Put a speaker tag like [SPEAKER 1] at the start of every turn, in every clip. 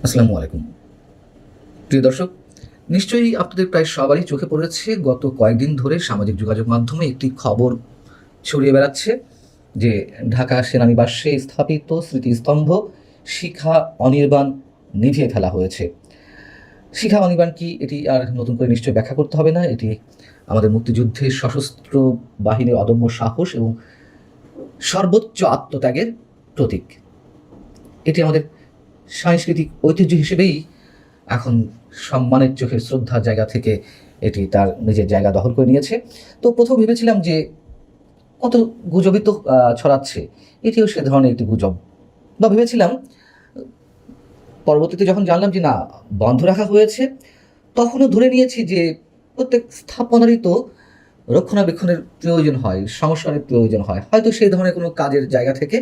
[SPEAKER 1] আসসালামু আলাইকুম। প্রিয় দর্শক, নিশ্চয়ই আপনাদের প্রায় সবারই চোখে পড়েছে গত কয়েকদিন ধরে সামাজিক যোগাযোগ মাধ্যমে একটি খবর ছড়িয়ে বেড়াচ্ছে যে ঢাকা সেনানিবাসে স্থাপিত স্মৃতিস্তম্ভ শিখা অনির্বাণ নিভিয়ে ফেলা হয়েছে। শিখা অনির্বাণ কি, এটি আর নতুন করে নিশ্চয়ই ব্যাখ্যা করতে হবে না। এটি আমাদের মুক্তিযুদ্ধের সশস্ত্র বাহিনীর অদম্য সাহস এবং সর্বোচ্চ আত্মত্যাগের প্রতীক। এটি আমাদের সাংস্কৃতিক ঐতিহ্য হিসেবেই এখন সম্মানের চোখে শ্রদ্ধার জায়গা থেকে এটি তার নিজের জায়গা দখল করে নিয়েছে। তো প্রথম ভেবেছিলাম যে কত গুজবই তো ছড়াচ্ছে, এটিও সে ধরনের একটি গুজব বা ভেবেছিলাম। পরবর্তীতে যখন জানলাম যে না, বন্ধ রাখা হয়েছে, তখনও ধরে নিয়েছি যে প্রত্যেক স্থাপনারই তো রক্ষণাবেক্ষণের প্রয়োজন হয়, সংস্কারের প্রয়োজন হয়, হয়তো সেই ধরনের কোনো কাজের জায়গা থেকে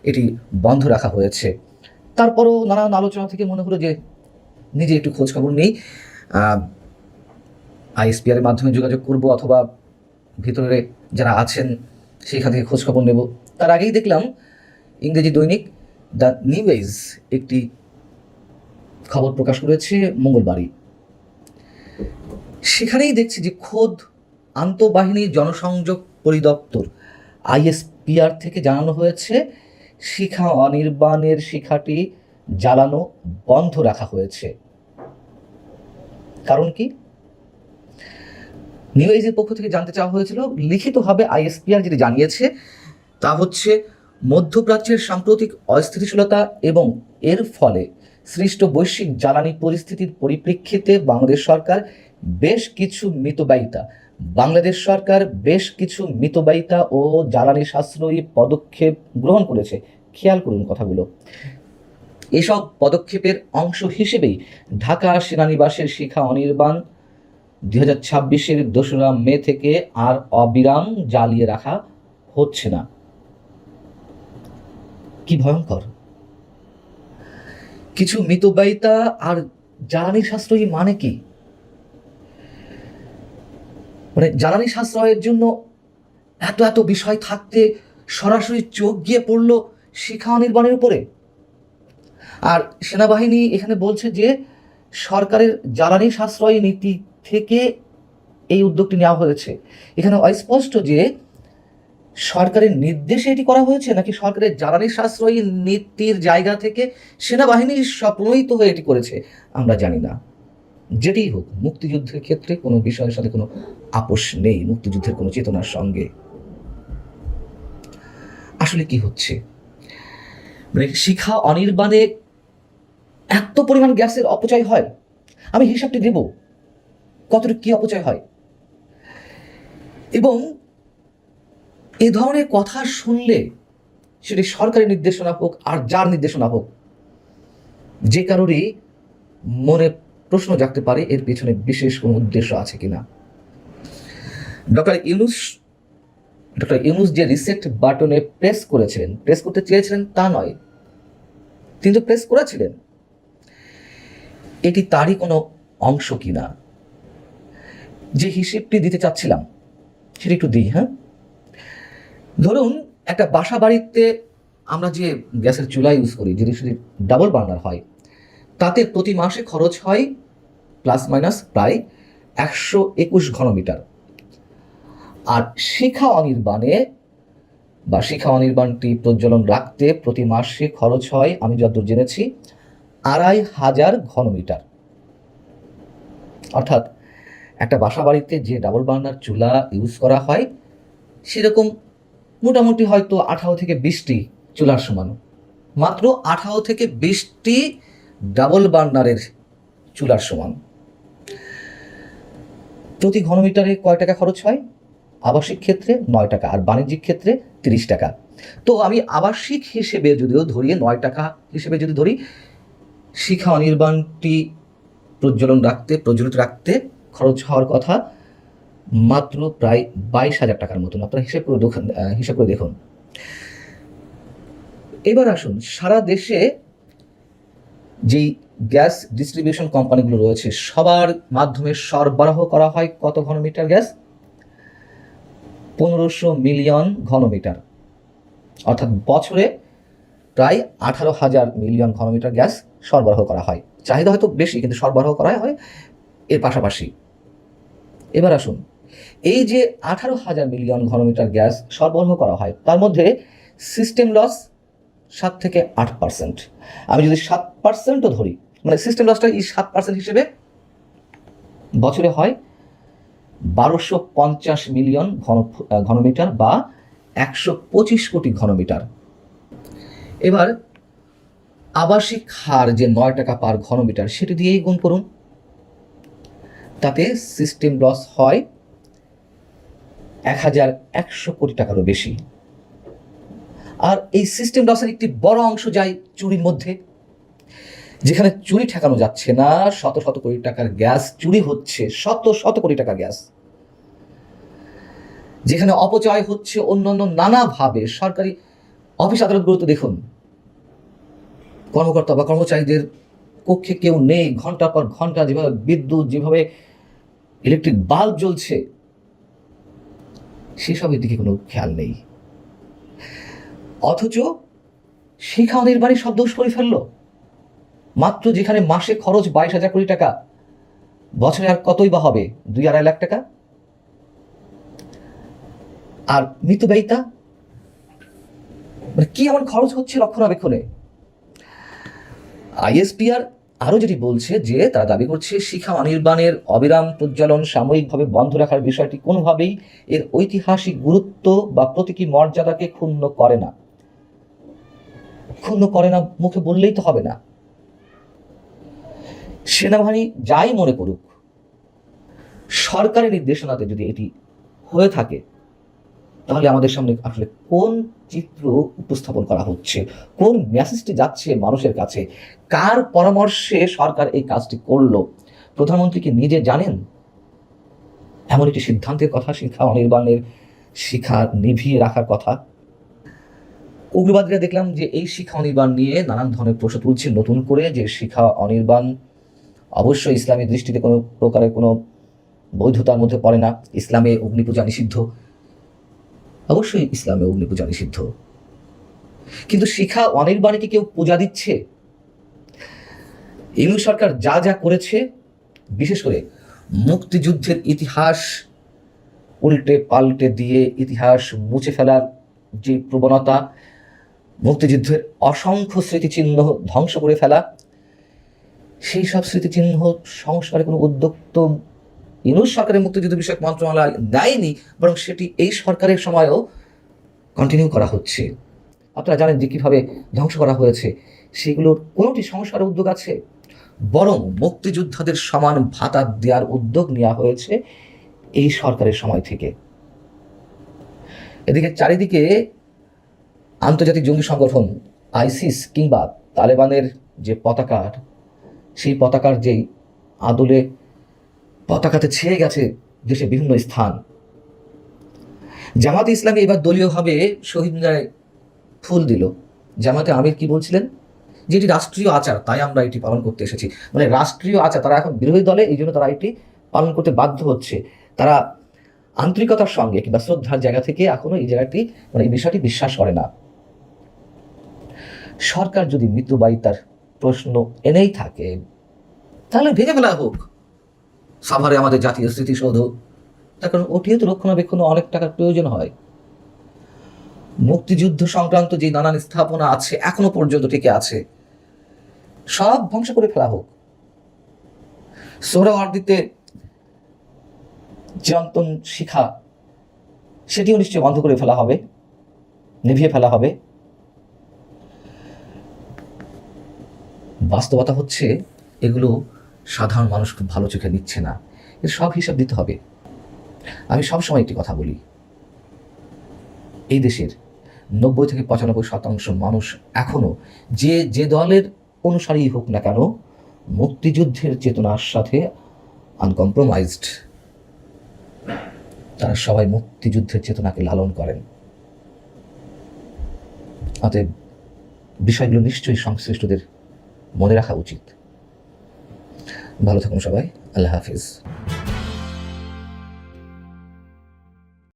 [SPEAKER 1] এটি বন্ধ রাখা হয়েছে। তারপরও নানান আলোচনা থেকে মনে হলো যে নিজে একটু খোঁজ খবর নেই, আইএসপিআর এর মাধ্যমে যোগাযোগ করব অথবা ভিতরে যারা আছেন সেখান থেকে খোঁজ খবর নেব। তার আগেই দেখলাম ইংরেজি দৈনিক দ্য নিউ এজ একটি খবর প্রকাশ করেছে মঙ্গলবারই। সেখানেই দেখছি যে খোদ আন্তঃবাহিনী জনসংযোগ পরিদপ্তর আইএসপিআর থেকে জানানো হয়েছে শিখা অনির্বাণের শিখাটি জ্বালানো বন্ধ রাখা হয়েছে। কারণ কি? নিউ এজের পক্ষ থেকে জানতে চাওয়া হয়েছিল, লিখিতভাবে আইএসপিআর যেটি জানিয়েছে তা হচ্ছে মধ্যপ্রাচ্যের সাম্প্রতিক অস্থিতিশীলতা এবং এর ফলে সৃষ্ট বৈশ্বিক জ্বালানি পরিস্থিতির পরিপ্রেক্ষিতে বাংলাদেশ সরকার বেশ কিছু মিতব্যয়িতা ও জ্বালানি সাশ্রয়ী পদক্ষেপ গ্রহণ করেছে। খেয়াল করুন কথাগুলো। এসব পদক্ষেপের অংশ হিসেবেই ঢাকা সেনানিবাসের শিখা অনির্বাণ 2026-এর 2রা মে থেকে আর অবিরাম জ্বালিয়ে রাখা হচ্ছে না। কি ভয়ঙ্কর! কিছু মিতব্যয়িতা আর জ্বালানি সাশ্রয়ী মানে কি? মানে জ্বালানি সাশ্রয়ের জন্য এত এত বিষয় থাকতে সরাসরি চোখ গিয়ে পড়লো শিখা অনির্বাণের উপরে। আর সেনাবাহিনী এখানে বলছে যে সরকারের জ্বালানি সাশ্রয়ী নীতি থেকে এই উদ্যোগটি নেওয়া হয়েছে। এখানে অস্পষ্ট যে সরকারের নির্দেশে এটি করা হয়েছে নাকি সরকারের জ্বালানি সাশ্রয়ী নীতির জায়গা থেকে সেনাবাহিনী স্বপ্রণোদিত হয়ে এটি করেছে আমরা জানি না। যেটিই হোক, মুক্তিযুদ্ধের ক্ষেত্রে কোনো বিষয়ের সাথে কোনো আপোষ নেই, মুক্তিযুদ্ধের কোনো চেতনার সঙ্গে। আসলে কি হচ্ছে? মানে শিখা অনির্বাণে এত পরিমাণ গ্যাসের অপচয় হয়, আমি হিসাবটি দেব কতটুকু কি অপচয় হয়। এবং এ ধরনের কথা শুনলে, সেটি সরকারি নির্দেশনা হোক আর যার নির্দেশনা হোক, যে কারোরই মনে প্রশ্ন জাগতে পারে এর পেছনে বিশেষ কোনো উদ্দেশ্য আছে কিনা। ডক্টর ইউনূস যে রিসেট বাটনে প্রেস করতে চেয়েছিলেন তা নয়, তিনি তো প্রেস করেছিলেন। এটি তারই কোনো অংশ কিনা, যে হিসেবটি দিতে চাচ্ছিলাম সেটা একটু দিই। হ্যাঁ, ধরুন একটা বাসা বাড়িতে আমরা যে গ্যাসের চুলা ইউজ করি, যদি সেটি ডাবল বার্নার হয়, তাতে প্রতি মাসে খরচ হয় প্লাস মাইনাস প্রায় 121 ঘনমিটার। আর শিখা অনির্বাণটি প্রজ্বলন রাখতে প্রতি মাসে খরচ হয়, আমি যতদূর জেনেছি, 2500 ঘনমিটার। অর্থাৎ একটা বাসা বাড়িতে যে ডাবল বার্নার চুলা ইউজ করা হয় সেরকম মোটামুটি হয়তো 18 থেকে 20টি চুলার সমান, মাত্র 18 থেকে 20টি ডাবল বার্নারের চুলার সমান। প্রতি ঘনমিটারে কয় টাকা খরচ হয়? আবাসিক ক্ষেত্রে 9 টাকা, আর বাণিজ্যিক ক্ষেত্রে 30 টাকা। তো আমি আবাসিক হিসেবে যদিও ধরি 9 টাকা হিসেবে যদি ধরি, শিখা অনির্বাণটি প্রজ্বলিত রাখতে খরচ হওয়ার কথা মাত্র প্রায় 22,000 টাকার মতন। আপনারা হিসাব করে দেখুন। এবার আসুন, সারা দেশে যেই গ্যাস ডিস্ট্রিবিউশন কোম্পানিগুলো রয়েছে সবার মাধ্যমে সরবরাহ করা হয় কত ঘনমিটার গ্যাস? 1500 মিলিয়ন ঘনমিটার। অর্থাৎ বছরে প্রায় 18,000 মিলিয়ন ঘনমিটার গ্যাস সরবরাহ করা হয়। চাহিদা হয়তো বেশি, কিন্তু সরবরাহ করা হয় এর পাশাপাশি। এবার আসুন, এই যে 18,000 মিলিয়ন ঘনমিটার গ্যাস সরবরাহ করা হয়, তার মধ্যে সিস্টেম লস 7 থেকে 8%। আমি যদি 7%ও ধরি, মানে সিস্টেম লসটা এই 7% হিসেবে বছরে হয় 1250 মিলিয়ন ঘনমিটার বা 125 কোটি ঘনমিটার। এবার আবাসিক হার যে 9 টাকা পার ঘনমিটার, সেটি দিয়েই গুণ করুন, তাতে সিস্টেম লস হয় 1100 কোটি টাকারও বেশি। আর এই সিস্টেম লসের একটি বড় অংশ যায় চুরির মধ্যে। যেখানে চুরি ঠেকানো যাচ্ছে না, শত শত কোটি টাকার গ্যাস চুরি হচ্ছে, শত শত কোটি টাকার গ্যাস। যেখানে অপচয় হচ্ছে অন্যান্য নানাভাবে। সরকারি অফিস আদালতগুলোতে দেখুন, কর্মকর্তা বা কর্মচারীদের কক্ষে কেউ নেই, ঘন্টার পর ঘন্টা যেভাবে বিদ্যুৎ, যেভাবে ইলেকট্রিক বাল্ব জ্বলছে, সেসবের দিকে কোনো খেয়াল নেই। অথচ শিক্ষা অনির্বাণী সব দোষ করে ফেললো। মাত্র যেখানে মাসে খরচ 22,000 কোটি টাকা, বছরে আর কতই বা হবে? 2-2.5 লাখ টাকা। আর মৃত্যুব্যয়িতা, মানে কি এমন খরচ হচ্ছে রক্ষণাবেক্ষণে? আইএসপিআর আরও যেটি বলছে যে তারা দাবি করছে শিখা অনির্বাণের অবিরাম প্রজ্বলন সাময়িকভাবে বন্ধ রাখার বিষয়টি কোনোভাবেই এর ঐতিহাসিক গুরুত্ব বা প্রতীকী মর্যাদাকে ক্ষুণ্ণ করে না। মুখে বললেই তো হবে না। সেনাবাহিনী যাই মনে করুক, সরকারি নির্দেশনাতে যদি এটি হয়ে থাকে, তাহলে আমাদের সামনে আসলে কোন চিত্র উপস্থাপন করা হচ্ছে, কোন মেসেজটি যাচ্ছে মানুষের কাছে, কার পরামর্শে সরকার এই কাজটি করলো? প্রধানমন্ত্রী কি নিজে জানেন এমন একটি সিদ্ধান্তের কথা, শিক্ষা অনির্বাণের শিক্ষা নিভিয়ে রাখার কথা? উগ্রবাদীরা দেখলাম যে এই শিক্ষা অনির্বাণ নিয়ে নানান ধরনের প্রশ্ন তুলছে নতুন করে, যে শিক্ষা অনির্বাণ অবশ্যই ইসলামী দৃষ্টিতে কোনো প্রকারের কোনো বৈধতার মধ্যে পড়ে না। ইসলামে অগ্নিপূজা নিষিদ্ধ, অবশ্যই ইসলামে অগ্নিপূজা নিষিদ্ধ, কিন্তু শিক্ষা অনির্বাণকে কেউ পূজা দিচ্ছে? ইউনূস সরকার যা যা করেছে, বিশেষ করে মুক্তিযুদ্ধের ইতিহাস উল্টে পাল্টে দিয়ে ইতিহাস মুছে ফেলার যে প্রবণতা, মুক্তিযুদ্ধের অসংখ্য স্মৃতিচিহ্ন ধ্বংস করে ফেলা, সেই সব স্মৃতিচিহ্ন সংস্কারের কোনো উদ্যোগ তো ইউনূস সরকারের মুক্তিযুদ্ধ বিষয়ক মন্ত্রণালয় দেয়নি, বরং সেটি এই সরকারের সময়ও কন্টিনিউ করা হচ্ছে। আপনারা জানেন যে কীভাবে ধ্বংস করা হয়েছে, সেগুলোর কোনোটি সংস্কারের উদ্যোগ আছে? বরং মুক্তিযোদ্ধাদের সমান ভাতা দেওয়ার উদ্যোগ নেওয়া হয়েছে এই সরকারের সময় থেকে। এদিকে চারিদিকে আন্তর্জাতিক জঙ্গি সংগঠন আইসিস কিংবা তালেবানের যে পতাকা, সেই পতাকার যেই আদলে পতাকাতে ছেয়ে গেছে দেশের বিভিন্ন স্থান। জামাতে ইসলামী এবার দলীয়ভাবে শহীদ মিনারে ফুল দিল। জামাতে আমির কি বলছিলেন, যে এটি রাষ্ট্রীয় আচার, তাই আমরা এটি পালন করতে এসেছি। মানে রাষ্ট্রীয় আচার, তারা এখন বিরোধী দলে, এই জন্য তারা এটি পালন করতে বাধ্য হচ্ছে। তারা আন্তরিকতার সঙ্গে কিংবা শ্রদ্ধার জায়গা থেকে এখনো এই জায়গাটি, মানে এই বিষয়টি বিশ্বাস করে না। সরকার যদি মৃত্যুবায়িতার প্রশ্ন এনেই থাকে, তাহলে ভেঙে ফেলা হোক সাভারে আমাদের জাতীয় স্মৃতিসৌধ। তার কারণ ওটিও তো রক্ষণাবেক্ষণে অনেক টাকার প্রয়োজন হয়। মুক্তিযুদ্ধ সংক্রান্ত যে নানান স্থাপনা আছে, এখনো পর্যন্ত টিকে আছে, সব ধ্বংস করে ফেলা হোক। সোহরাওয়ার্দীতে চিরন্তন শিখা, সেটিও নিশ্চয়ই বন্ধ করে ফেলা হবে, নিভিয়ে ফেলা হবে। বাস্তবতা হচ্ছে এগুলো সাধারণ মানুষ খুব ভালো চোখে নিচ্ছে না, এর সব হিসাব দিতে হবে। আমি সবসময় একটি কথা বলি, এই দেশের 90 থেকে 95% মানুষ এখনো যে দলের অনুসারী হোক না কেন, মুক্তিযুদ্ধের চেতনার সাথে আনকম্প্রোমাইজড। তারা সবাই মুক্তিযুদ্ধের চেতনাকে লালন করেন। অতএব বিষয়গুলো নিশ্চয়ই সংশ্লিষ্টদের মনে রাখা উচিত। ভালো থাকুন সবাই, আল্লাহ হাফিজ।